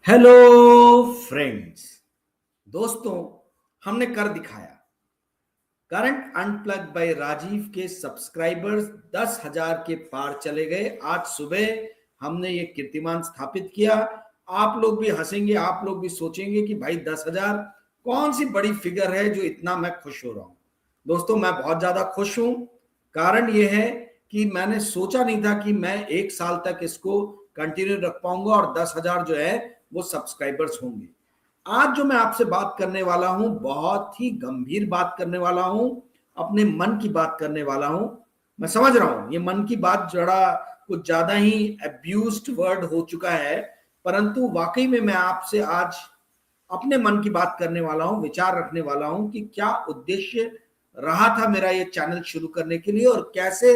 Hello friends, दोस्तों, हमने कर दिखाया। करंट अनप्लग बाय राजीव के सब्सक्राइबर्स 10,000 के पार चले गए। आज सुबह हमने ये कीर्तिमान स्थापित किया। आप लोग भी हंसेंगे, आप लोग भी सोचेंगे कि भाई 10,000 कौन सी बड़ी फिगर है जो इतना मैं खुश हो रहा हूं। दोस्तों, मैं बहुत ज्यादा खुश हूं। कारण यह है कि मैंने सोचा नहीं था कि मैं एक साल तक इसको कंटिन्यू रख पाऊंगा और 10,000 जो है वो सब्सक्राइबर्स होंगे। आज जो मैं आपसे बात करने वाला हूं, बहुत ही गंभीर बात करने वाला हूं, अपने मन की बात करने वाला हूं। मैं समझ रहा हूं ये मन की बात जरा कुछ ज्यादा ही अब्यूज्ड वर्ड हो चुका है, परंतु वाकई में मैं आपसे आज अपने मन की बात करने वाला हूं, विचार रखने वाला हूं कि क्या उद्देश्य रहा था मेरा ये चैनल शुरू करने के लिए और कैसे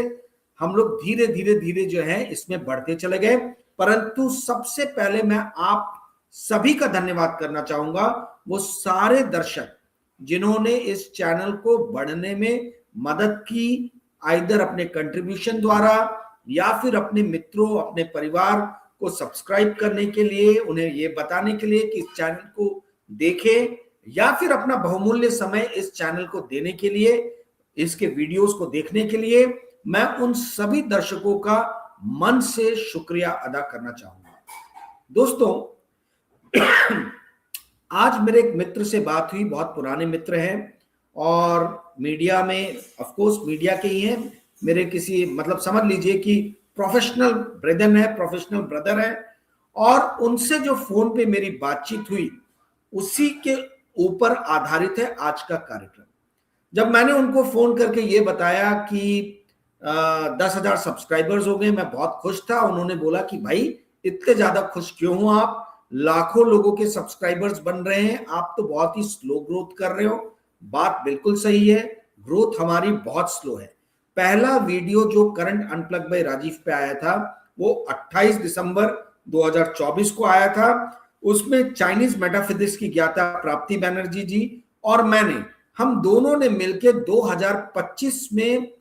हम लोग धीरे धीरे धीरे जो है इसमें बढ़ते चले गए। परंतु सबसे पहले मैं आप सभी का धन्यवाद करना चाहूंगा, वो सारे दर्शक जिन्होंने इस चैनल को बढ़ने में मदद की, आइदर अपने कंट्रीब्यूशन द्वारा या फिर अपने मित्रों, अपने परिवार को सब्सक्राइब करने के लिए, उन्हें ये बताने के लिए कि इस चैनल को देखें, या फिर अपना बहुमूल्य समय इस चैनल को देने के लिए, इसके वीडियोस को देखने के लिए। मैं उन सभी दर्शकों का मन से शुक्रिया अदा करना चाहूंगा। दोस्तों, आज मेरे एक मित्र से बात हुई, बहुत पुराने मित्र हैं और मीडिया में, ऑफ कोर्स मीडिया के ही हैं, मेरे किसी मतलब समझ लीजिए कि प्रोफेशनल ब्रदर है, प्रोफेशनल ब्रदर है। और उनसे जो फोन पे मेरी बातचीत हुई उसी के ऊपर आधारित है आज का कार्यक्रम। जब मैंने उनको फोन करके ये बताया कि 10,000 सब्सक्राइबर्स हो गए, मैं बहुत खुश था। उन्होंने बोला कि भाई इतने ज्यादा खुश क्यों हो आप, लाखों लोगों के सब्सक्राइबर्स बन रहे हैं, आप तो बहुत ही स्लो ग्रोथ कर रहे हो। बात बिल्कुल सही है, ग्रोथ हमारी बहुत स्लो है। पहला वीडियो जो करंट अनप्लग बाय राजीव पे आया था वो 28 दिसंबर 2024 को आया था। उसमें चाइनीज मेटाफिजिक्स की ज्ञाता प्राप्ति बैनर्जी जी और मैंने, हम दोनों ने मिलकर 2025 में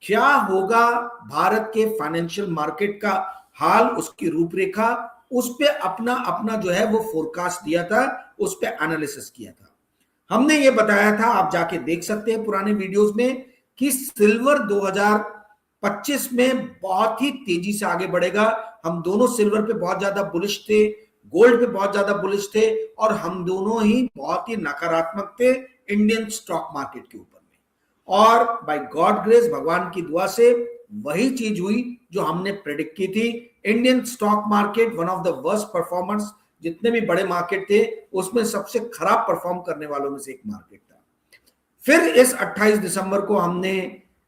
क्या होगा भारत के फाइनेंशियल मार्केट का हाल, उसकी रूपरेखा, उस पे अपना अपना जो है वो फोरकास्ट दिया था, उस पे एनालिसिस किया था। हमने ये बताया था, आप जाके देख सकते हैं पुराने वीडियोस में, कि सिल्वर 2025 में बहुत ही तेजी से आगे बढ़ेगा। हम दोनों सिल्वर पे बहुत ज्यादा बुलिश थे, गोल्ड पे बहुत ज्यादा बुलिश थे, और हम दोनों ही बहुत ही नकारात्मक थे इंडियन स्टॉक मार्केट के ऊपर में। और बाय गॉड ग्रेस, भगवान की दुआ से वही चीज हुई जो हमने प्रेडिक्ट की थी। Indian stock market one of the worst performers, जितने भी बड़े मार्केट थे उसमें सबसे खराब परफॉर्म करने वालों में से एक मार्केट था। फिर इस 28 दिसंबर को हमने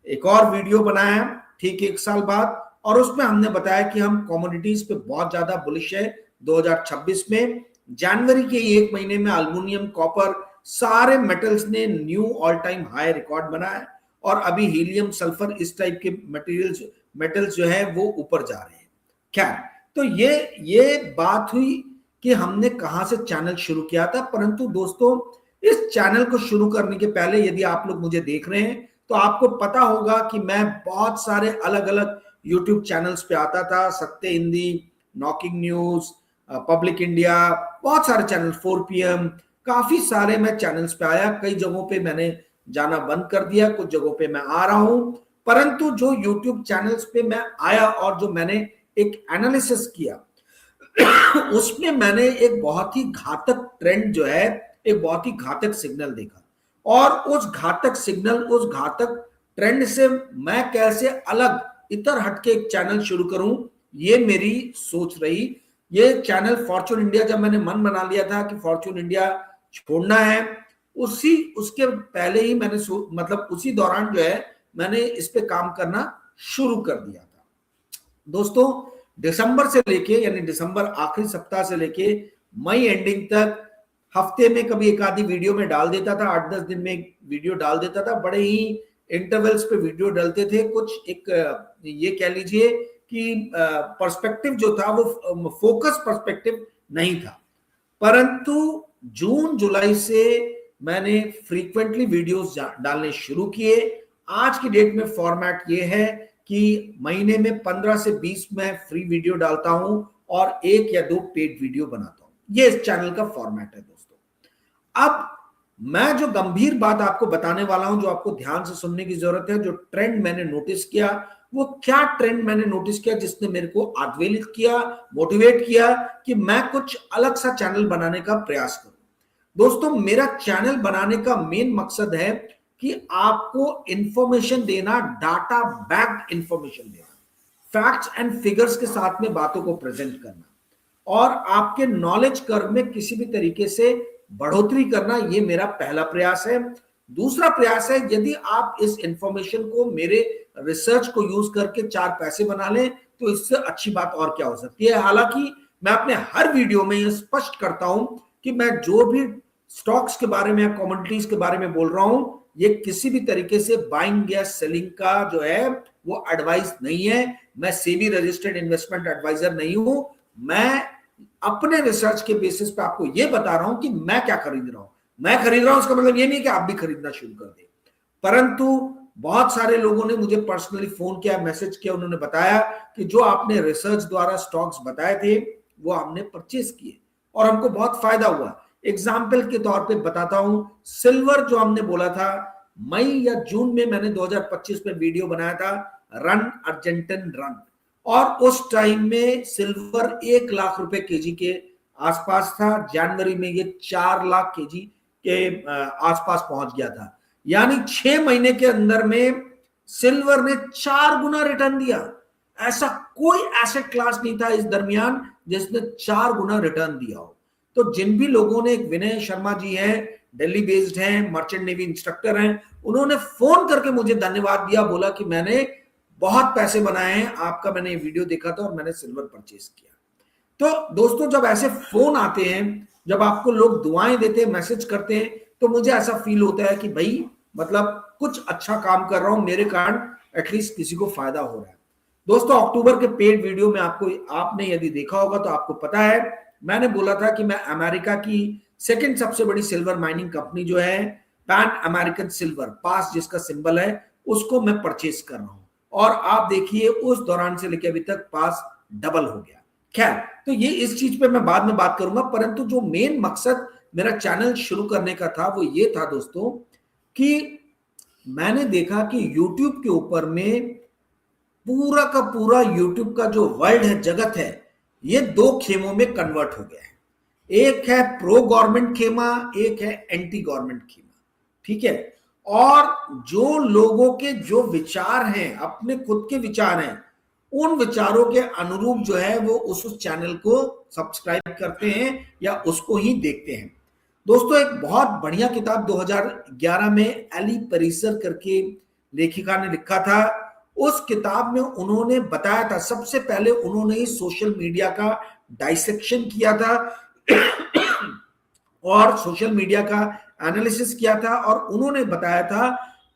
एक और वीडियो बनाया, ठीक एक साल बाद, और उसमें हमने बताया कि हम कमोडिटीज पे बहुत ज्यादा बुलिश है 2026 में। जनवरी के एक महीने में एल्युमिनियम, कॉपर, सारे मेटल्स ने knew all time high record बनाया, और अभी हीलियम, सल्फर, इस टाइप के मेटल्स जो है वो ऊपर जा रहे हैं। क्या तो ये बात हुई कि हमने कहां से चैनल शुरू किया था। परंतु दोस्तों, इस चैनल को शुरू करने के पहले यदि आप लोग मुझे देख रहे हैं तो आपको पता होगा कि मैं बहुत सारे अलग अलग यूट्यूब चैनल्स पे आता था, सत्य Hindi, knocking news, public India, बहुत सारे चैनल, 4PM, काफी सारे मैं चैनल्स पे आया। कई जगहों पे मैंने जाना बंद कर दिया, कुछ जगहों पे मैं आ रहा हूं। परंतु जो यूट्यूब चैनल्स पे मैं आया और जो मैंने एक एनालिसिस किया उसमें मैंने एक बहुत ही घातक ट्रेंड जो है, एक बहुत ही घातक सिग्नल देखा। और उस घातक सिग्नल, उस घातक ट्रेंड से मैं कैसे अलग, इतर हटके एक चैनल शुरू करूं, ये मेरी सोच रही। ये चैनल फॉर्च्यून इंडिया, जब मैंने मन बना लिया था कि फॉर्च्यून इंडिया छोड़ना है, उसके पहले ही मैंने मतलब उसी दौरान जो है मैंने इस पे काम करना शुरू कर दिया था। दोस्तों, दिसंबर से लेके, यानी दिसंबर आखिरी सप्ताह से लेके मई एंडिंग तक, हफ्ते में कभी एक आधी वीडियो में डाल देता था, 8-10 दिन में एक वीडियो डाल देता था। बड़े ही इंटरवल्स पे वीडियो डालते थे। कुछ एक ये कह लीजिए कि पर्सपेक्टिव जो था वो फोकस पर्सपेक्टिव नहीं था। परंतु जून जुलाई से मैंने फ्रीक्वेंटली वीडियोस डालने शुरू किए। आज की डेट में फॉर्मेट ये है कि महीने में 15 से 20 मैं फ्री वीडियो डालता हूं और 1 या 2 पेड वीडियो बनाता हूं। ये इस चैनल का फॉर्मेट है दोस्तों। अब मैं जो गंभीर बात आपको बताने वाला हूं, जो आपको ध्यान से सुनने की जरूरत है, जो ट्रेंड मैंने नोटिस किया, वो क्या ट्रेंड मैंने नोटिस किया जिसने मेरे को आद्वेलित किया, मोटिवेट किया कि मैं कुछ अलग सा चैनल बनाने का प्रयास करूं। दोस्तों, मेरा चैनल बनाने का मेन मकसद है कि आपको इंफॉर्मेशन देना, डाटा बैक्ड इंफॉर्मेशन देना, फैक्ट्स एंड फिगर्स के साथ में बातों को प्रेजेंट करना और आपके नॉलेज कर्व में किसी भी तरीके से बढ़ोतरी करना, ये मेरा पहला प्रयास है। दूसरा प्रयास है, यदि आप इस इंफॉर्मेशन को, मेरे रिसर्च को यूज करके 4 पैसे बना लें तो इससे अच्छी बात और क्या हो सकती है। हालांकि मैं अपने हर वीडियो में यह स्पष्ट करता हूं कि मैं जो भी स्टॉक्स के बारे में, कमोडिटीज के बारे में बोल रहा हूं, ये किसी भी तरीके से बाइंग या सेलिंग का जो है वो एडवाइस नहीं है। मैं सेबी रजिस्टर्ड इन्वेस्टमेंट एडवाइजर नहीं हूं। मैं अपने रिसर्च के बेसिस पे आपको यह बता रहा हूं कि मैं क्या खरीद रहा हूं। मैं खरीद रहा हूं इसका मतलब ये नहीं कि आप भी खरीदना शुरू कर दें, परंतु बहुत सारे लोगों ने मुझे पर्सनली फोन किया, मैसेज किया, उन्होंने बताया कि जो आपने रिसर्च द्वारा स्टॉक्स बताए थे वो हमने परचेस किए और हमको बहुत फायदा हुआ। एग्जाम्पल के तौर पे बताता हूं, सिल्वर जो हमने बोला था, मई या जून में मैंने 2025 में वीडियो बनाया था, रन अर्जेंटन रन, और उस टाइम में सिल्वर 1 लाख रुपए केजी के आसपास था। जनवरी में ये 4 लाख केजी के आसपास पहुंच गया था। यानी 6 महीने के अंदर में सिल्वर ने 4 गुना रिटर्न दिया। ऐसा कोई एसेट क्लास नहीं था इस दरमियान जिसने 4 गुना रिटर्न दिया हो। तो जिन भी लोगों ने, विनय शर्मा जी हैं, दिल्ली बेस्ड हैं, मर्चेंट नेवी इंस्ट्रक्टर हैं, उन्होंने फोन करके मुझे धन्यवाद दिया, बोला कि मैंने बहुत पैसे बनाए हैं, आपका मैंने ये वीडियो देखा था और मैंने सिल्वर परचेस किया। तो दोस्तों, जब ऐसे फोन आते हैं, जब आपको लोग दुआएं देते हैं, मैसेज करते हैं, तो मुझे ऐसा फील होता है कि भाई मतलब कुछ अच्छा काम कर रहा हूं, मेरे कारण एटलीस्ट किसी को फायदा हो रहा है। दोस्तों, अक्टूबर के पेड वीडियो में आपने यदि देखा होगा तो आपको पता है, मैंने बोला था कि मैं अमेरिका की सेकंड सबसे बड़ी सिल्वर माइनिंग कंपनी जो है पैन अमेरिकन सिल्वर, पास जिसका सिंबल है, उसको मैं परचेस कर रहा हूं। और आप देखिए उस दौरान से लेकर अभी तक पास डबल हो गया। खैर, तो ये इस चीज पे मैं बाद में बात करूंगा, परंतु जो मेन मकसद मेरा चैनल शुरू करने का था वो ये था दोस्तों कि मैंने देखा कि YouTube के ऊपर में पूरा का पूरा YouTube का जो वर्ल्ड है, जगत है, ये 2 खेमों में कन्वर्ट हो गया है। एक है प्रो गवर्नमेंट खेमा, एक है एंटी गवर्नमेंट खेमा। ठीक है, और जो लोगों के जो विचार हैं, अपने खुद के विचार हैं, उन विचारों के अनुरूप जो है वो उस चैनल को सब्सक्राइब करते हैं या उसको ही देखते हैं। दोस्तों, एक बहुत बढ़िया किताब 2011 में एली परिसर करके लेखिका ने लिखा था। उस किताब में उन्होंने बताया था, सबसे पहले उन्होंने ही सोशल मीडिया का डाइसेक्शन किया था और सोशल मीडिया का एनालिसिस किया था, और उन्होंने बताया था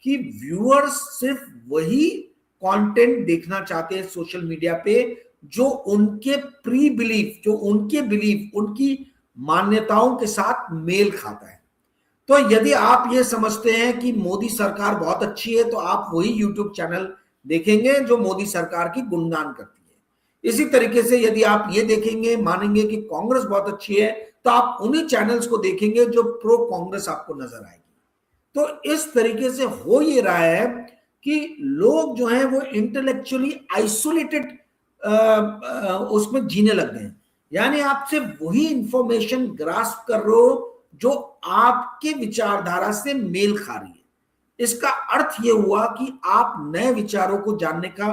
कि व्यूअर्स सिर्फ वही कंटेंट देखना चाहते हैं सोशल मीडिया पे जो उनके प्री बिलीफ, जो उनके बिलीफ, उनकी मान्यताओं के साथ मेल खाता है। तो यदि आप ये समझते हैं कि मोदी सरकार बहुत अच्छी है तो आप वही यूट्यूब चैनल देखेंगे जो मोदी सरकार की गुणगान करती है। इसी तरीके से यदि आप ये देखेंगे, मानेंगे कि कांग्रेस बहुत अच्छी है, तो आप उन्हीं चैनल्स को देखेंगे जो प्रो कांग्रेस आपको नजर आएगी। तो इस तरीके से हो ये रहा है कि लोग जो हैं वो इंटेलेक्चुअली आइसोलेटेड उसमें जीने लग गए हैं। यानी आप सिर्फ वही इंफॉर्मेशन ग्रास्प कर रहे हो जो आपके विचारधारा से मेल खा रही है। इसका अर्थ यह हुआ कि आप नए विचारों को जानने का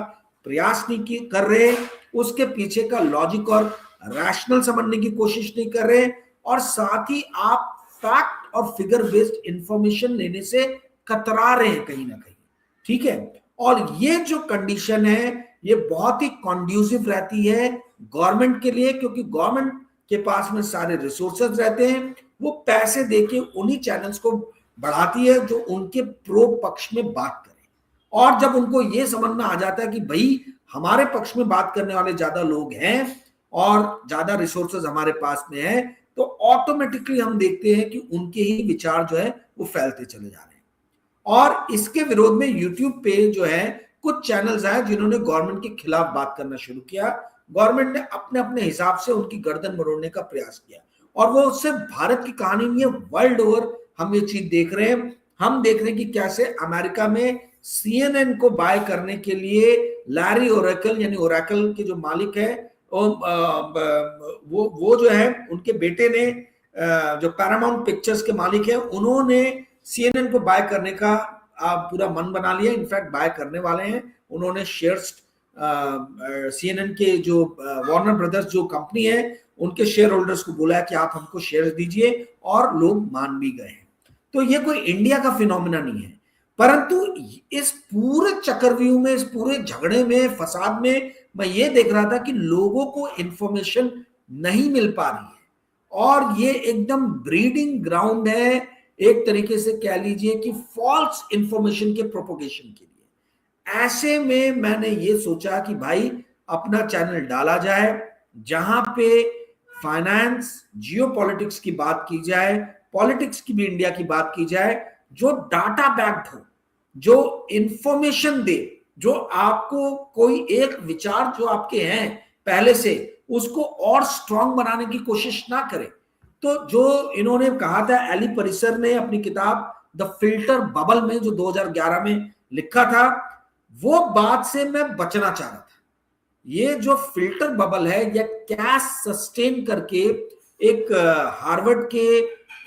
प्रयास नहीं कर रहे, उसके पीछे का लॉजिक और रैशनल समझने की कोशिश नहीं कर रहे, और साथ ही आप फैक्ट और फिगर बेस्ड इंफॉर्मेशन लेने से कतरा रहे हैं कहीं ना कहीं। ठीक है, और ये जो कंडीशन है ये बहुत ही कॉन्ड्यूसिव रहती है गवर्नमेंट के लिए, क्योंकि गवर्नमेंट के पास में सारे रिसोर्सेज रहते हैं, वो पैसे देके उन्हीं चैनल्स को बढ़ाती है जो उनके प्रो पक्ष में बात करें। और जब उनको ये समझ में आ जाता है कि भाई हमारे पक्ष में बात करने वाले ज्यादा लोग हैं और ज्यादा रिसोर्सेज हमारे पास में है, तो ऑटोमेटिकली हम देखते हैं कि उनके ही विचार जो है वो फैलते चले जा रहे हैं। और इसके विरोध में यूट्यूब पे जो है कुछ चैनल्स आए जिन्होंने गवर्नमेंट के खिलाफ बात करना शुरू किया। गवर्नमेंट ने अपने अपने हिसाब से उनकी गर्दन मरोड़ने का प्रयास किया। और वो सिर्फ भारत की कहानी नहीं है, वर्ल्ड ओवर हम ये चीज देख रहे हैं। हम देख रहे हैं कि कैसे अमेरिका में CNN को बाय करने के लिए लैरी ओरेकल, यानी ओरेकल के जो मालिक है, वो जो है उनके बेटे ने, जो पैरामाउंट पिक्चर्स के मालिक है, उन्होंने CNN को बाय करने का पूरा मन बना लिया। इनफैक्ट बाय करने वाले हैं। उन्होंने शेयर्स CNN के जो वार्नर ब्रदर्स जो कंपनी है, उनके शेयर होल्डर्स को बोला है कि आप हमको शेयर्स दीजिए, और लोग मान भी गए हैं। तो ये कोई इंडिया का फिनोमिना नहीं है, परंतु इस पूरे चक्रव्यूह में, इस पूरे झगड़े में, फसाद में, मैं ये देख रहा था कि लोगों को इंफॉर्मेशन नहीं मिल पा रही है, और ये एकदम ब्रीडिंग ग्राउंड है, एक तरीके से कह लीजिए कि फॉल्स इंफॉर्मेशन के प्रोपोगेशन के लिए। ऐसे में मैंने ये सोचा कि भाई अपना चैनल डाला जाए, जहां पे फाइनेंस, जियोपॉलिटिक्स की बात की जाए, पॉलिटिक्स की भी इंडिया की बात की जाए, जो डाटा बैक्ड हो, जो इंफॉर्मेशन दे, जो आपको कोई एक विचार जो आपके हैं पहले से, उसको और स्ट्रांग बनाने की कोशिश ना करे। तो जो इन्होंने कहा था, एली परिसर ने अपनी किताब द फिल्टर बबल में जो 2011 में लिखा था, वो बात से मैं बचना चाह रहा था। ये जो फिल्टर बबल है, या कैश सस्टेन करके एक हार्वर्ड के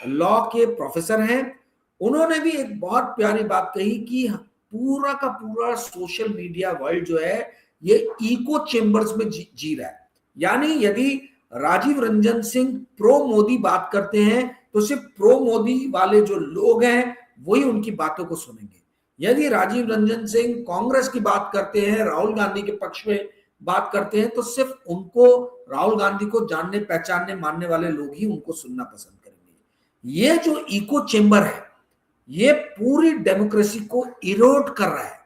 लॉ के प्रोफेसर हैं, उन्होंने भी एक बहुत प्यारी बात कही कि पूरा का पूरा सोशल मीडिया वर्ल्ड जो है ये इको चेम्बर्स में जी रहा है। यानी यदि राजीव रंजन सिंह प्रो मोदी बात करते हैं तो सिर्फ प्रो मोदी वाले जो लोग हैं वही उनकी बातों को सुनेंगे। यदि राजीव रंजन सिंह कांग्रेस की बात करते हैं, राहुल गांधी के पक्ष में बात करते हैं, तो सिर्फ उनको, राहुल गांधी को जानने पहचानने मानने वाले लोग ही उनको सुनना पसंद करेंगे। ये जो इको चेम्बर है, ये पूरी डेमोक्रेसी को इरोड कर रहा है,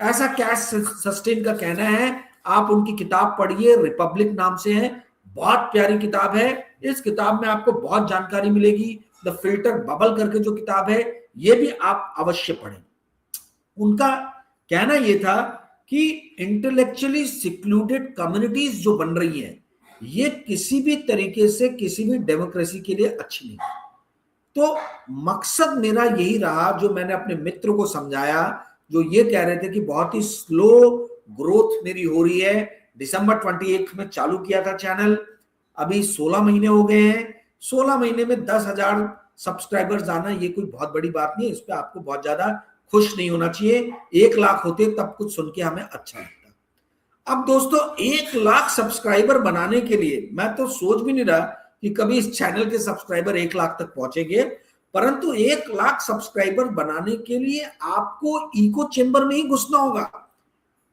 ऐसा कैश सस्टेन का कहना है। आप उनकी किताब पढ़िए, रिपब्लिक नाम से है, बहुत प्यारी किताब है। इस किताब में आपको बहुत जानकारी मिलेगी। द फिल्टर बबल करके जो किताब है, ये भी आप अवश्य पढ़ें। उनका कहना यह था कि इंटेलेक्चुअली सिक्लूडेड कम्युनिटीज जो बन रही हैं, ये किसी भी तरीके से किसी भी डेमोक्रेसी के लिए अच्छी नहीं। तो मकसद मेरा यही रहा, जो मैंने अपने मित्र को समझाया, जो ये कह रहे थे कि बहुत ही स्लो ग्रोथ मेरी हो रही है। दिसंबर 28 में चालू किया था चैनल, अभी 16 महीने हो गए हैं। 16 महीने में 10,000 सब्सक्राइबर्स आना ये कोई बहुत बड़ी बात नहीं है, इस पे आपको बहुत ज्यादा खुश नहीं होना चाहिए। 1 लाख होते तब कुछ सुन के हमें अच्छा लगता। अब दोस्तों 1 लाख सब्सक्राइबर बनाने के लिए मैं तो सोच भी नहीं रहा कि कभी इस चैनल के सब्सक्राइबर 1 लाख तक पहुंचेंगे, परंतु 1 लाख सब्सक्राइबर बनाने के लिए आपको इको चेम्बर में ही घुसना होगा।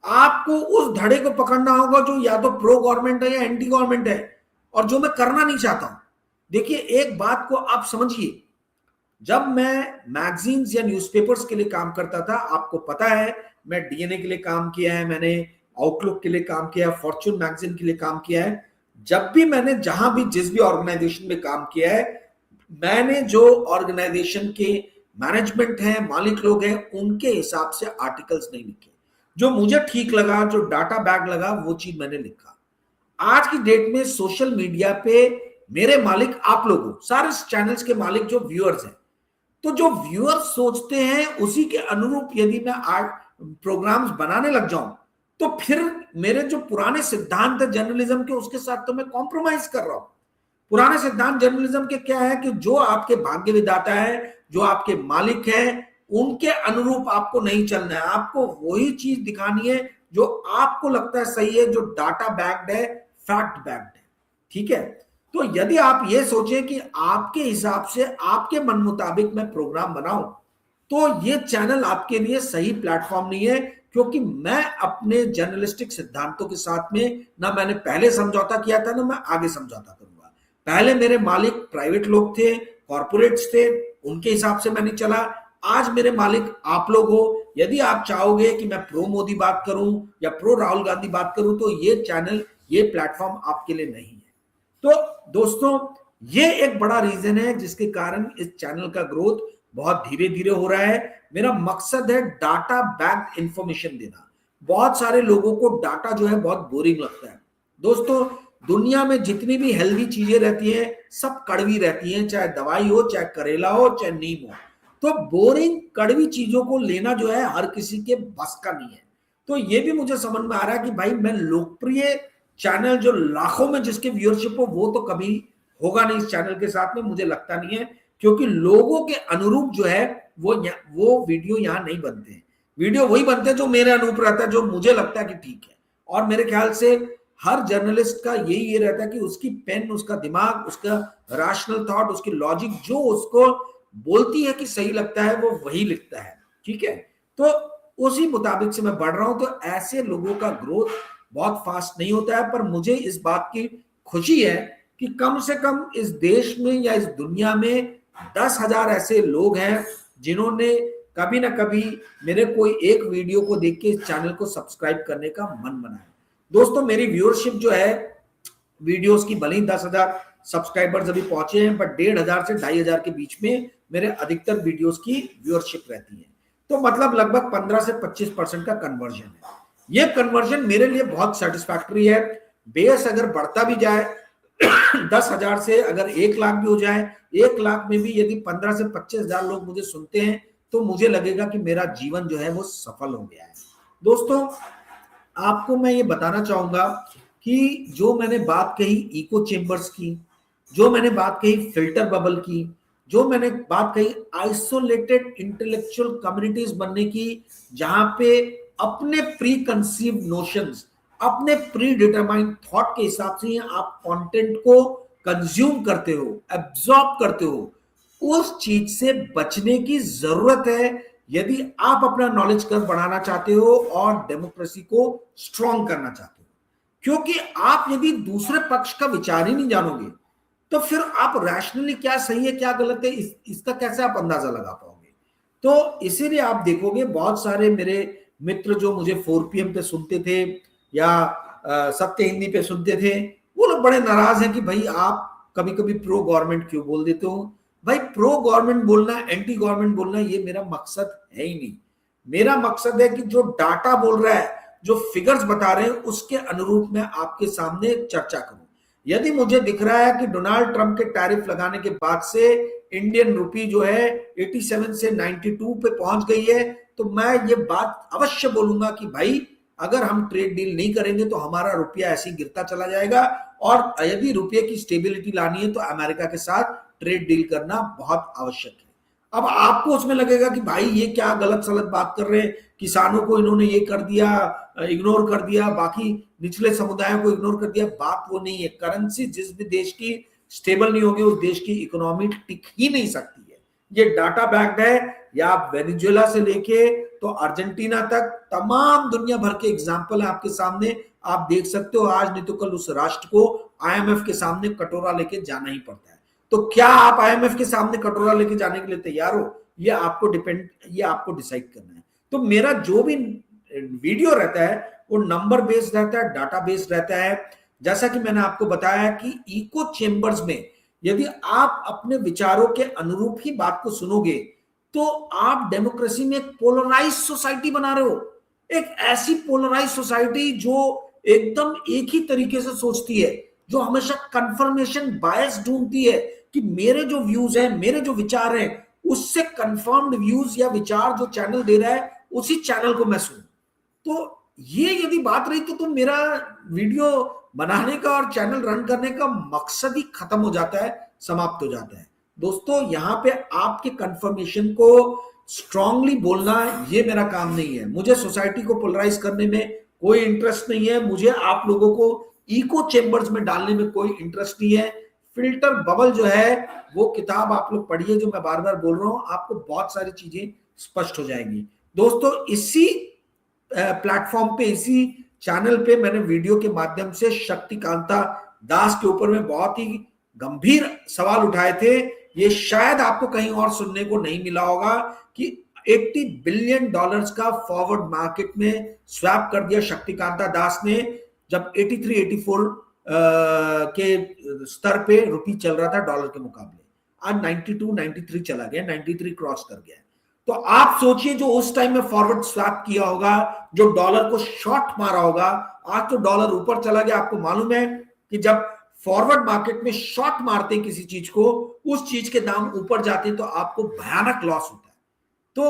आपको उस धड़े को पकड़ना होगा जो या तो प्रो गवर्नमेंट है या एंटी गवर्नमेंट है, और जो मैं करना नहीं चाहता हूं। देखिए एक बात को आप समझिए, जब मैं मैगजीन्स या न्यूज़पेपर्स के लिए काम करता था, आपको पता है मैं डीएनए के लिए काम किया है, मैंने आउटलुक के लिए काम किया है, फॉर्च्यून मैगजीन के लिए काम किया है। जब भी मैंने जहां भी जिस भी ऑर्गेनाइजेशन में काम किया है, मैंने जो ऑर्गेनाइजेशन के मैनेजमेंट है, मालिक लोग हैं, उनके हिसाब से आर्टिकल्स नहीं लिखे। जो मुझे ठीक लगा, जो डाटा बैक लगा, वो चीज मैंने लिखा। आज की डेट में सोशल मीडिया पे मेरे मालिक आप लोग हो, सारे चैनल्स के मालिक जो व्यूअर्स हैं, तो जो व्यूअर्स सोचते हैं उसी के अनुरूप यदि मैं प्रोग्राम्स बनाने लग जाऊं, तो फिर मेरे जो पुराने सिद्धांत है जर्नलिज्म के, उसके साथ तो मैं कॉम्प्रोमाइज कर रहा हूं। पुराने सिद्धांत जर्नलिज्म के क्या है कि जो आपके भाग्य विधाता है, जो आपके मालिक हैं, उनके अनुरूप आपको नहीं चलना है। आपको वही चीज दिखानी है जो आपको लगता है सही है, जो डाटा बैक्ड है, फैक्ट बैक्ड है। ठीक है, तो यदि आप ये सोचें कि आपके हिसाब से, आपके मन मुताबिक मैं प्रोग्राम बनाऊं, तो ये चैनल आपके लिए सही प्लेटफॉर्म नहीं है। क्योंकि मैं अपने जर्नलिस्टिक सिद्धांतों के साथ में ना मैंने पहले समझौता किया था, ना मैं आगे समझौता करूंगा। पहले मेरे मालिक प्राइवेट लोग थे, कॉर्पोरेट्स थे, उनके हिसाब से मैंने चला। आज मेरे मालिक आप लोग हो। यदि आप चाहोगे कि मैं प्रो मोदी बात करूं या प्रो राहुल गांधी बात करूं, तो ये चैनल, ये प्लेटफॉर्म आपके लिए नहीं है। तो दोस्तों ये एक बड़ा रीजन है जिसके कारण इस चैनल का ग्रोथ बहुत धीरे धीरे हो रहा है। मेरा मकसद है डाटा बैक्ड इंफॉर्मेशन देना। बहुत सारे लोगों को डाटा जो है बहुत बोरिंग लगता है। दोस्तों दुनिया में जितनी भी हेल्दी चीजें रहती हैं सब कड़वी रहती हैं, चाहे दवाई हो, चाहे करेला हो, चाहे नीम हो। तो बोरिंग कड़वी चीजों को लेना जो है हर किसी के बस का नहीं है। तो ये भी मुझे समझ में आ रहा है कि भाई मैं लोकप्रिय चैनल जो लाखों में जिसके व्यूअरशिप हो वो तो कभी होगा नहीं इस चैनल के साथ में, मुझे लगता नहीं है, क्योंकि लोगों के अनुरूप जो है वो वीडियो यहाँ नहीं बनते हैं। वीडियो वही बनते हैं जो मेरे अनुरूप रहता है, जो मुझे लगता है कि ठीक है। और मेरे ख्याल से हर जर्नलिस्ट का यही ये रहता है कि उसकी पेन, उसका दिमाग, उसका रैशनल थॉट, उसकी लॉजिक जो उसको बोलती है कि सही लगता है वो वही लिखता है, ठीक है। तो उसी मुताबिक से मैं बढ़ रहा हूं। तो ऐसे लोगों का ग्रोथ बहुत फास्ट नहीं होता है, पर मुझे इस बात की खुशी है कि कम से कम इस देश में या इस दुनिया में 10,000 ऐसे लोग हैं जिन्होंने कभी ना कभी मेरे कोई एक वीडियो को देख के इस चैनल को सब्सक्राइब करने का मन बनाया। दोस्तों मेरी व्यूअरशिप जो है वीडियोस की, भले ही 10,000 सब्सक्राइबर्स अभी पहुंचे हैं, पर 1,500 से 2,500 के बीच में मेरे अधिकतर वीडियोस की व्यूअरशिप रहती है। तो मतलब लगभग 15 से 25% का कन्वर्जन है। ये कन्वर्जन मेरे लिए बहुत सेटिस्फैक्टरी है। बेस अगर बढ़ता भी जाए 10,000 से अगर 1 लाख भी हो जाए, 1 लाख में भी यदि 15 से 25,000 लोग मुझे सुनते हैं तो मुझे लगेगा कि मेरा जीवन जो है वो सफल हो गया है। दोस्तों आपको मैं ये बताना चाहूंगा कि जो मैंने बात कही इको चेंबर्स की, जो मैंने बात कही फिल्टर बबल की, जो मैंने बात कही आइसोलेटेड इंटेलेक्चुअल कम्युनिटीज बनने की, जहां पे अपने प्री कंसीव नोशंस, अपने प्री डिटरमाइंड थॉट के हिसाब से आप कंटेंट को कंज्यूम करते हो, एब्जॉर्ब करते हो, उस चीज से बचने की जरूरत है यदि आप अपना नॉलेज कर्व बढ़ाना चाहते हो और डेमोक्रेसी को स्ट्रॉन्ग करना चाहते हो। क्योंकि आप यदि दूसरे पक्ष का विचार ही नहीं जानोगे तो फिर आप रैशनली क्या सही है क्या गलत है इसका कैसे आप अंदाजा लगा पाओगे। तो इसीलिए आप देखोगे बहुत सारे मेरे मित्र जो मुझे 4PM पे सुनते थे या सत्य हिंदी पे सुनते थे, वो लोग बड़े नाराज हैं कि भाई आप कभी कभी प्रो गवर्नमेंट क्यों बोल देते हो। भाई प्रो गवर्नमेंट बोलना, एंटी गवर्नमेंट बोलना ये मेरा मकसद है ही नहीं। मेरा मकसद है कि जो डाटा बोल रहा है, जो फिगर्स बता रहे हैं, उसके अनुरूप मैं आपके सामने चर्चा करूं। यदि मुझे दिख रहा है कि डोनाल्ड ट्रंप के टैरिफ लगाने के बाद से इंडियन रुपी जो है 87 से 92 पे पहुंच गई है, तो मैं ये बात अवश्य बोलूंगा कि भाई अगर हम ट्रेड डील नहीं करेंगे तो हमारा रुपया ऐसे ही गिरता चला जाएगा, और यदि रुपये की स्टेबिलिटी लानी है तो अमेरिका के साथ ट्रेड डील करना बहुत आवश्यक है। अब आपको उसमें लगेगा कि भाई ये क्या गलत सलत बात कर रहे हैं, किसानों को इन्होंने ये कर दिया, इग्नोर कर दिया, बाकी निचले समुदायों को इग्नोर कर दिया। बात वो नहीं है। करेंसी जिस भी देश की स्टेबल नहीं होगी उस देश की इकोनॉमी टिक ही नहीं सकती है। ये डाटा बैक्ड है। या आप वेनेजुएला से लेके तो अर्जेंटीना तक तमाम दुनिया भर के एग्जाम्पल है आपके सामने, आप देख सकते हो। आज नहीं तो कल उस राष्ट्र को IMF के सामने कटोरा लेके जाना ही पड़ता है। तो क्या आप IMF के सामने कटोरा लेके जाने के लिए तैयार हो? ये आपको डिसाइड करना है। तो मेरा जो भी वीडियो रहता है वो नंबर बेस्ड रहता है, डाटा बेस्ड रहता है। जैसा कि मैंने आपको बताया कि इको चेंबर्स में यदि आप अपने विचारों के अनुरूप ही बात को सुनोगे तो आप डेमोक्रेसी में एक पोलराइज सोसाइटी बना रहे हो। एक ऐसी पोलराइज सोसाइटी जो एकदम एक ही तरीके से सोचती है, जो हमेशा कंफर्मेशन बायस ढूंढती है कि मेरे जो व्यूज हैं, मेरे जो विचार हैं, उससे कंफर्म्ड व्यूज या विचार जो चैनल दे रहा है उसी चैनल को मैं सुनूं। तो ये यदि बात रही तो मेरा वीडियो बनाने का और चैनल रन करने का मकसद ही खत्म हो जाता है, समाप्त हो जाता है। दोस्तों यहाँ पे आपके कंफर्मेशन को स्ट्रांगली बोलना ये मेरा काम नहीं है। मुझे सोसाइटी को पोलराइज करने में कोई इंटरेस्ट नहीं है। मुझे आप लोगों को इको चेंबर्स में डालने में कोई इंटरेस्ट नहीं है। फिल्टर बबल जो है वो किताब आप लोग पढ़िए, जो मैं बार बार बोल रहा हूं, आपको बहुत सारी चीजें स्पष्ट हो जाएंगी। दोस्तों इसी प्लेटफॉर्म पे, इसी चैनल पे मैंने वीडियो के माध्यम से शक्तिकांता दास के ऊपर में बहुत ही गंभीर सवाल उठाए थे। ये शायद आपको कहीं और सुनने को नहीं मिला होगा कि $80 बिलियन का फॉरवर्ड मार्केट में स्वैप कर दिया शक्तिकांता दास ने, जब 83-84 के स्तर पे रुपी चल रहा था डॉलर के मुकाबले। आज 92-93 चला गया, 93 क्रॉस कर गया। तो आप सोचिए जो उस टाइम में फॉरवर्ड स्वैप किया होगा, जो डॉलर को शॉर्ट मारा होगा, आज तो डॉलर ऊपर चला गया। आपको मालूम है कि जब फॉरवर्ड मार्केट में शॉर्ट मारते हैं किसी चीज को, उस चीज के दाम ऊपर जाते हैं तो आपको भयानक लॉस होता है। तो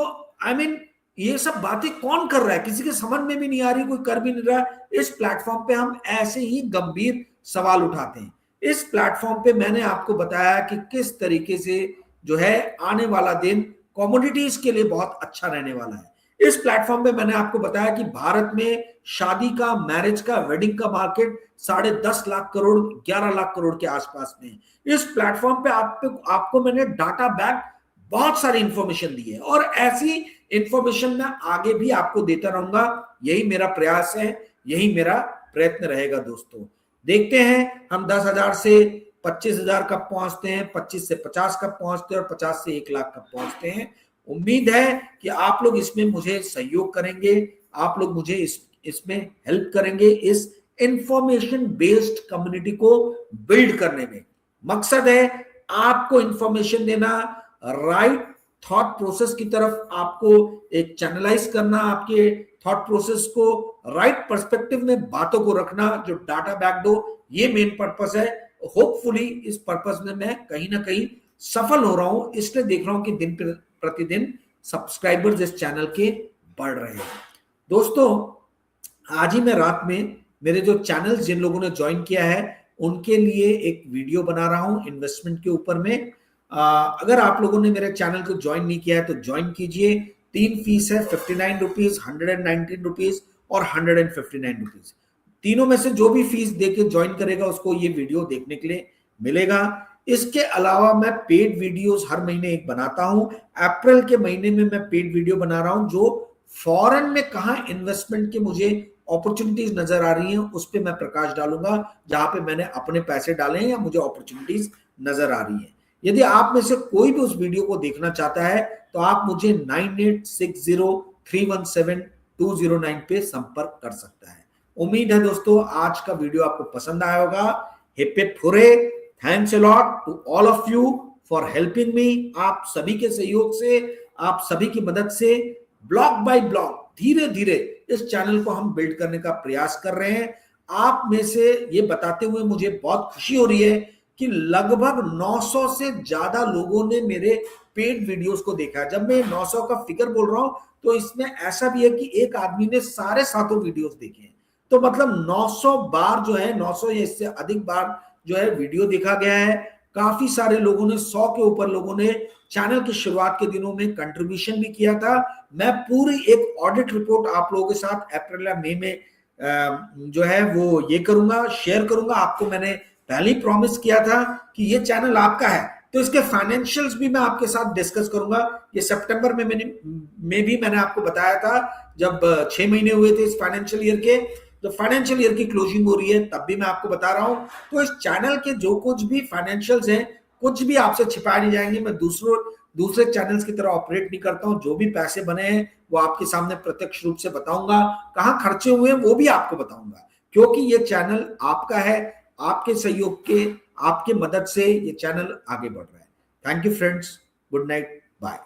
आई मीन ये सब बातें कौन कर रहा है, किसी के समझ में भी नहीं आ रही, कोई कर भी नहीं रहा। इस प्लेटफॉर्म पे हम ऐसे ही गंभीर सवाल उठाते हैं। इस प्लेटफॉर्म पे मैंने आपको बताया कि किस तरीके से जो है आने वाला दिन कमोडिटीज के लिए बहुत अच्छा रहने वाला है। इस प्लेटफॉर्म पे मैंने आपको बताया कि भारत में शादी का, मैरिज का, वेडिंग का मार्केट 10.5 लाख करोड़, 11 लाख करोड़ के आसपास में। इस प्लेटफॉर्म पे आपको मैंने डाटा बैक बहुत सारी इंफॉर्मेशन दी है और ऐसी इंफॉर्मेशन मैं आगे भी आपको देता रहूंगा। यही मेरा प्रयास है, यही मेरा प्रयत्न रहेगा दोस्तों। देखते हैं हम 10,000 से 25,000 कब पहुंचते हैं, 25 से 50 कब पहुंचते हैं और 50 से 1 लाख कब पहुंचते हैं। उम्मीद है कि आप लोग इसमें मुझे सहयोग करेंगे, आप लोग मुझे इसमें हेल्प करेंगे, इस इंफॉर्मेशन बेस्ड कम्युनिटी को बिल्ड करने में। मकसद है आपको इंफॉर्मेशन देना, राइट थॉट प्रोसेस की तरफ आपको एक चैनलाइज करना, आपके थॉट प्रोसेस को राइट पर्सपेक्टिव में बातों को रखना जो डाटा बैक्ड हो, ये मेन पर्पस है। होपफुली इस पर्पस में मैं कहीं ना कहीं सफल हो रहा हूं, इसलिए देख रहा हूं कि दिन प्रतिदिन सब्सक्राइबर्स इस चैनल के बढ़ रहे हैं। दोस्तों आज ही मैं रात में मेरे जो चैनल जिन लोगों ने ज्वाइन किया है उनके लिए एक वीडियो बना रहा हूं इन्वेस्टमेंट के ऊपर में। अगर आप लोगों ने मेरे चैनल को ज्वाइन नहीं किया है तो ज्वाइन कीजिए। 3 फीस है, 59 रुपीज, 119 रुपीज और 159 रुपीज। तीनों में से जो भी फीस देके ज्वाइन करेगा उसको ये वीडियो देखने के लिए मिलेगा। इसके अलावा मैं पेड वीडियोस हर महीने एक बनाता हूं। अप्रैल के महीने में मैं पेड वीडियो बना रहा हूं जो फॉरेन में कहां इन्वेस्टमेंट के मुझे अपॉर्चुनिटीज नजर आ रही हैं उस पर मैं प्रकाश डालूंगा, जहां पे मैंने अपने पैसे डाले हैं या मुझे अपॉर्चुनिटीज नजर आ रही है। यदि आप में से कोई भी उस वीडियो को देखना चाहता है तो आप मुझे 9860317209 पे संपर्क कर सकता है। उम्मीद है दोस्तों आज का वीडियो आपको पसंद आया होगा। Hip hip hurray, thanks a lot to all of you for helping me. आप सभी के सहयोग से, आप सभी की मदद से ब्लॉक बाय ब्लॉक धीरे धीरे इस चैनल को हम बिल्ड करने का प्रयास कर रहे हैं। आप में से ये बताते हुए मुझे बहुत खुशी हो रही है कि लगभग 900 से ज्यादा लोगों ने मेरे पेड वीडियोस को देखा है। जब मैं 900 का फिगर बोल रहा हूं तो इसमें ऐसा भी है कि एक आदमी ने सारे 7 वीडियोस देखे हैं। तो मतलब 900 बार जो है, 900 या इससे अधिक बार जो है वीडियो देखा गया है। काफी सारे लोगों ने, 100 के ऊपर लोगों ने चैनल की शुरुआत के दिनों में कंट्रीब्यूशन भी किया था। मैं पूरी एक ऑडिट रिपोर्ट आप लोगों के साथ अप्रैल या मई में जो है वो ये करूंगा, शेयर करूंगा। आपको मैंने पहले ही प्रॉमिस किया था कि ये चैनल आपका है तो इसके फाइनेंशियल्स भी मैं आपके साथ डिस्कस करूंगा। ये सितंबर में मैंने आपको बताया था, जब 6 महीने हुए थे इस फाइनेंशियल ईयर के, तो फाइनेंशियल ईयर की क्लोजिंग हो रही है, तब भी मैं आपको बता रहा हूं। तो इस चैनल के जो कुछ भी फाइनेंशियल्स हैं, कुछ भी आपसे छिपाए नहीं जाएंगे। मैं दूसरे चैनल्स की तरह ऑपरेट नहीं करता हूं। जो भी पैसे बने हैं वो आपके सामने प्रत्यक्ष रूप से बताऊंगा, कहां खर्चे हुए हैं वो भी आपको बताऊंगा, क्योंकि ये चैनल आपका है। आपके सहयोग के, आपके मदद से ये चैनल आगे बढ़ रहा है। Thank you friends, good night, bye.